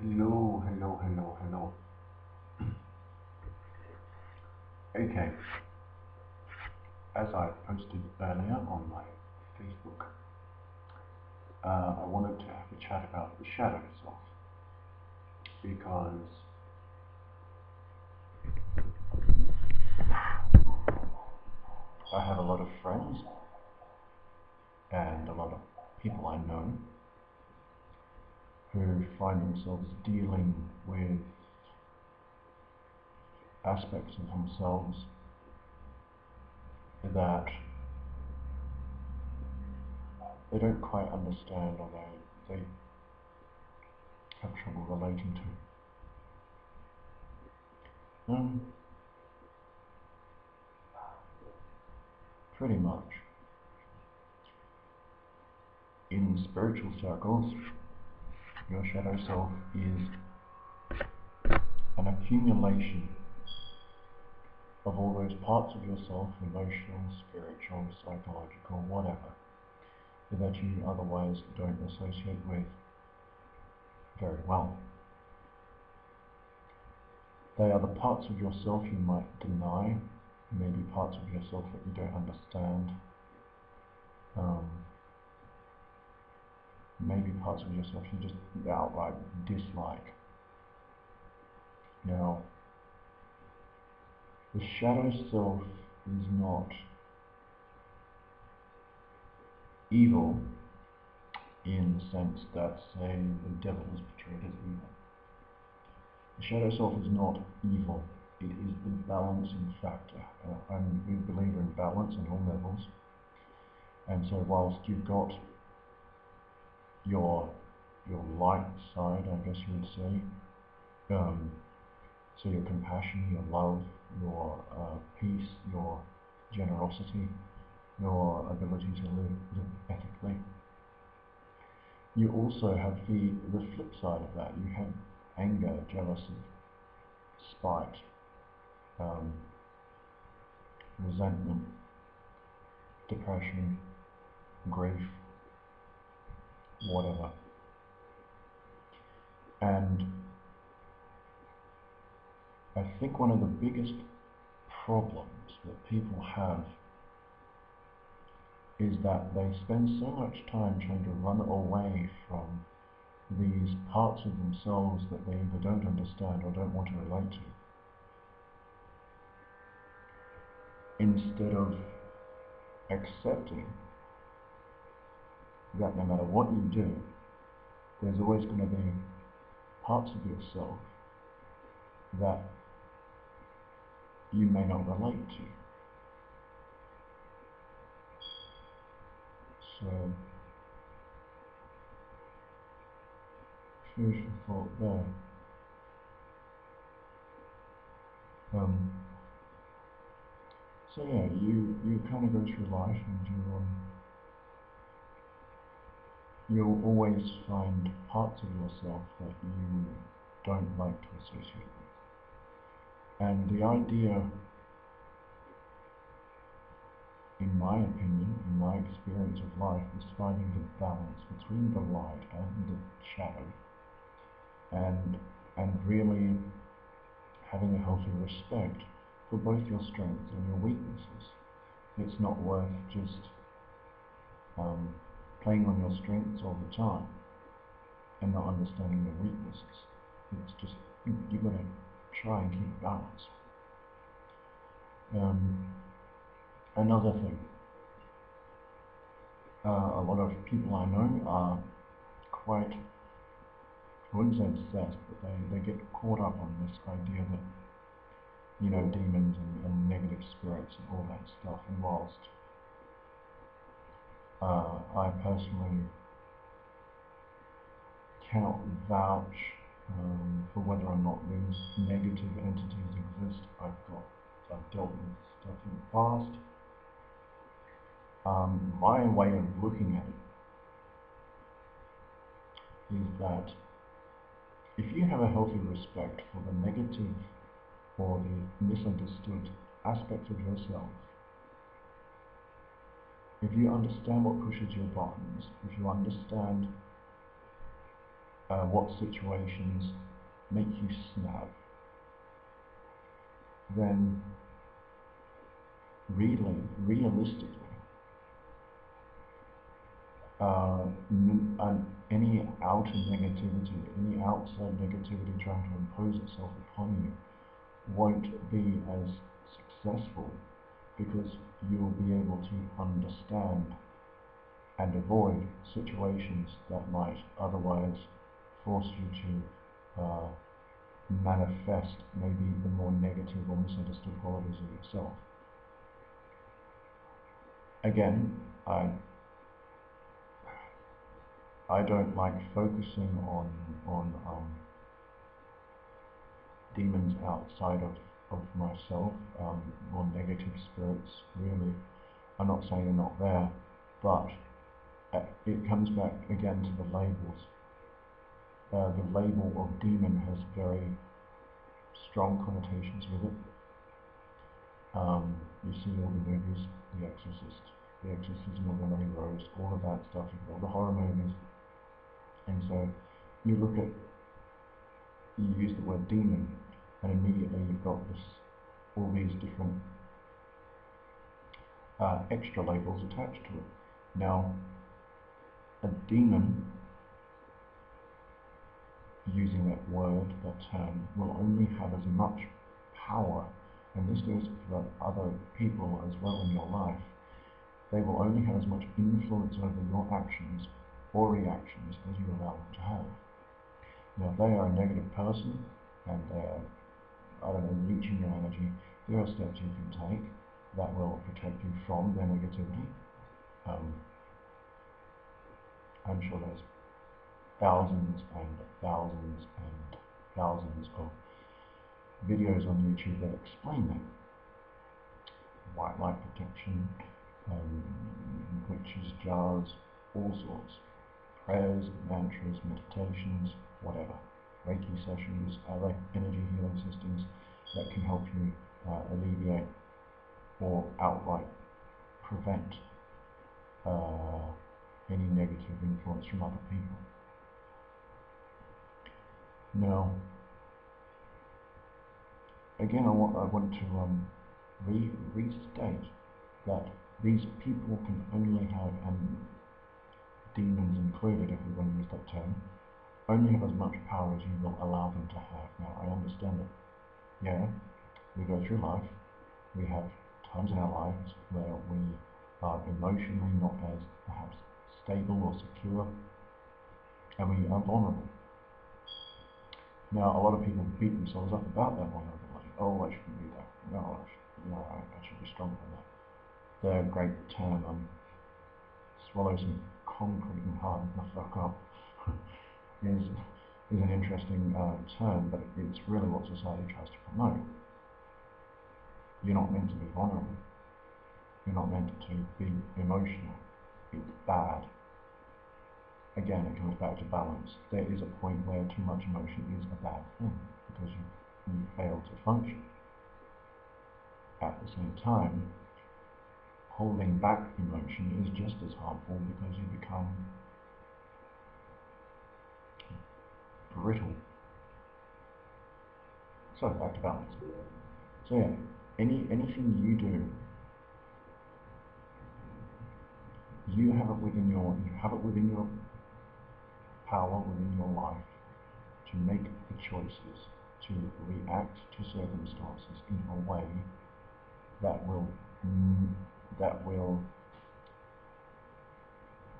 Hello, hello, hello, hello. Okay, as I posted earlier on my Facebook, I wanted to have a chat about the shadow self because I have a lot of friends and a lot of people I know who find themselves dealing with aspects of themselves that they don't quite understand or they have trouble relating to. Pretty much. In spiritual circles, your shadow self is an accumulation of all those parts of yourself, emotional, spiritual, psychological, whatever, that you otherwise don't associate with very well. They are the parts of yourself you might deny, maybe parts of yourself that you don't understand, maybe parts of yourself you just outright dislike. Now, the shadow self is not evil in the sense that, say, the devil is portrayed as evil. The shadow self is not evil. It is the balancing factor. I'm a believer in balance on all levels. And so whilst you've got your light side, I guess you would say, so your compassion, your love, your peace, your generosity, your ability to live ethically, you also have the flip side of that. You have anger, jealousy, spite, resentment, depression, grief, whatever. And I think one of the biggest problems that people have is that they spend so much time trying to run away from these parts of themselves that they either don't understand or don't want to relate to, instead of accepting that no matter what you do, there's always going to be parts of yourself that you may not relate to. So, food for thought there. So yeah, you kind of go through life and you'll always find parts of yourself that you don't like to associate with. And the idea, in my opinion, in my experience of life, is finding the balance between the light and the shadow, and really having a healthy respect for both your strengths and your weaknesses. It's not worth just playing on your strengths all the time and not understanding your weaknesses. It's just, you've got to try and keep balance. Another thing, a lot of people I know are quite, I wouldn't say obsessed, but they get caught up on this idea that, demons and negative spirits and all that stuff. And whilst I personally cannot vouch for whether or not these negative entities exist, I've dealt with stuff in the past. My way of looking at it is that if you have a healthy respect for the negative or the misunderstood aspects of yourself, if you understand what pushes your buttons, if you understand what situations make you snap, then really, realistically, any outer negativity, any outside negativity trying to impose itself upon you won't be as successful, because you'll be able to understand and avoid situations that might otherwise force you to manifest maybe the more negative or misunderstood qualities of yourself. Again, I don't like focusing on demons outside of myself, or negative spirits, really. I'm not saying they're not there, but it comes back again to the labels. The label of demon has very strong connotations with it. You see all the movies, The Exorcist, The Exorcism of Emily Rose, all of that stuff, all the horror movies. And so you use the word demon, and immediately you've got all these different extra labels attached to it. Now, a demon, using that word, that term, will only have as much power, and this goes for other people as well in your life. They will only have as much influence over your actions or reactions as you allow them to have. Now, if they are a negative person and they are, I don't know, leeching your energy, there are steps you can take that will protect you from their negativity. I'm sure there's thousands and thousands and thousands of videos on YouTube that explain that. White light protection, witches' jars, all sorts. Prayers, mantras, meditations, whatever. Reiki sessions, other energy healing systems that can help you alleviate or outright prevent any negative influence from other people. Now, again, I want to restate that these people can only have, and demons included, if we want to use that term, only have as much power as you will allow them to have. Now, I understand that, yeah, we go through life, we have times in our lives where we are emotionally not as perhaps stable or secure, and we are vulnerable. Now, a lot of people beat themselves up about that vulnerability. Oh, I shouldn't be that. No, I should be stronger than that. The great term, swallow some concrete and harden the fuck up, is an interesting term, but it's really what society tries to promote. You're not meant to be vulnerable. You're not meant to be emotional. It's bad. Again, it comes back to balance. There is a point where too much emotion is a bad thing, because you fail to function. At the same time, holding back emotion is just as harmful, because you become brittle. So, back to balance. So yeah, anything you do, you have it within your power, within your life, to make the choices, to react to circumstances in a way that will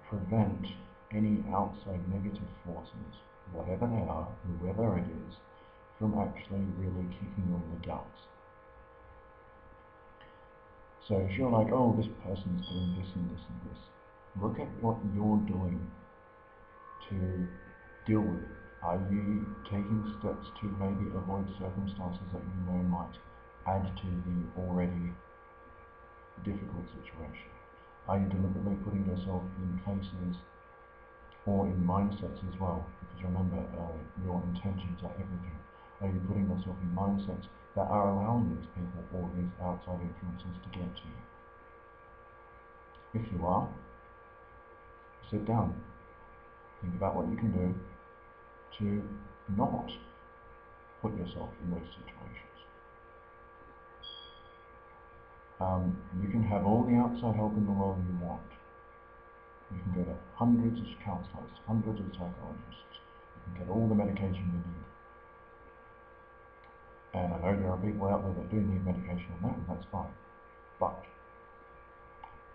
prevent any outside negative forces, whatever they are, whoever it is, from actually really kicking you in the guts. So if you're like, oh, this person's doing this and this and this, look at what you're doing to deal with it. Are you taking steps to maybe avoid circumstances that you know might add to the already difficult situation? Are you deliberately putting yourself in places or in mindsets as well? Because remember, your intentions are everything. Are you putting yourself in mindsets that are allowing these people or these outside influences to get to you? If you are, sit down. Think about what you can do. to not put yourself in those situations. You can have all the outside help in the world you want. You can go to hundreds of counsellors, hundreds of psychologists. You can get all the medication you need. And I know there are people out there that do need medication on that, and that's fine. But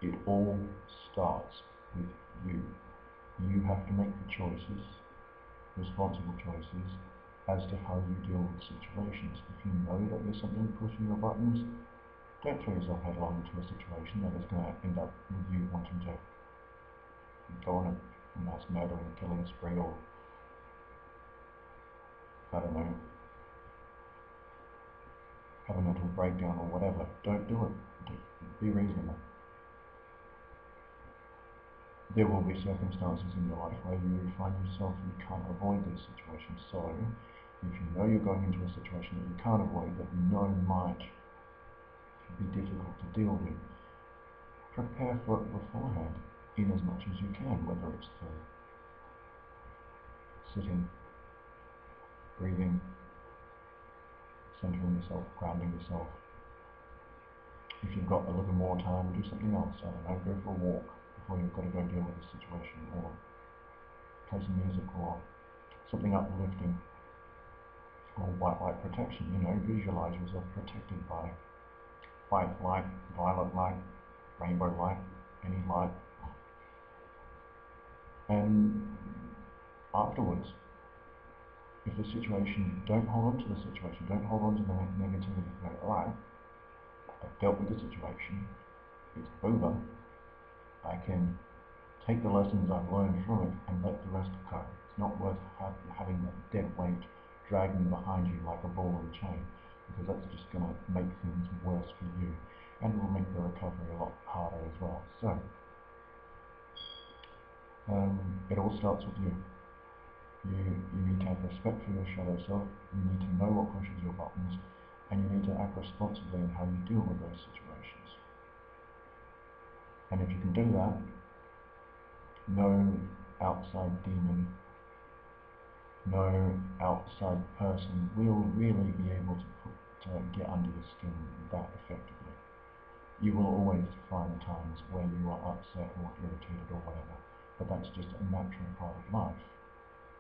it all starts with you. You have to make the choices, responsible choices, as to how you deal with situations. If you know that there's something pushing your buttons, don't throw yourself headlong into a situation that is going to end up with you wanting to go on a mass murder and killing spree, or I don't know, have a mental breakdown or whatever. Don't do it. Be reasonable. There will be circumstances in your life where you find yourself you can't avoid these situations. So, if you know you're going into a situation that you can't avoid, that you know might be difficult to deal with, prepare for it beforehand in as much as you can, whether it's through sitting, breathing, centering yourself, grounding yourself. If you've got a little more time, do something else. I don't know, go for a walk before you've got to go deal with a situation, or play some music, or something uplifting, or white light protection. You know, visualize yourself protected by white light, violet light, rainbow light, any light. And afterwards, if the situation, don't hold on to the situation, don't hold on to the negativity. Go, alright, I've dealt with the situation, it's over, I can take the lessons I've learned from it and let the rest go. It's not worth having that dead weight dragging behind you like a ball and chain, because that's just going to make things worse for you, and it will make the recovery a lot harder as well. So, it all starts with you. You need to have respect for your shadow self, you need to know what pushes your buttons, and you need to act responsibly in how you deal with those situations. And if you can do that, no outside demon, no outside person will really be able to get under your skin that effectively. You will always find times where you are upset or irritated or whatever, but that's just a natural part of life.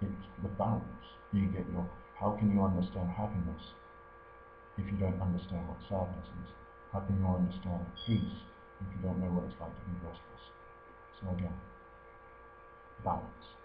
It's the balance. You get your, how can you understand happiness if you don't understand what sadness is? How can you understand peace if you don't know what it's like to be restless? So again, balance.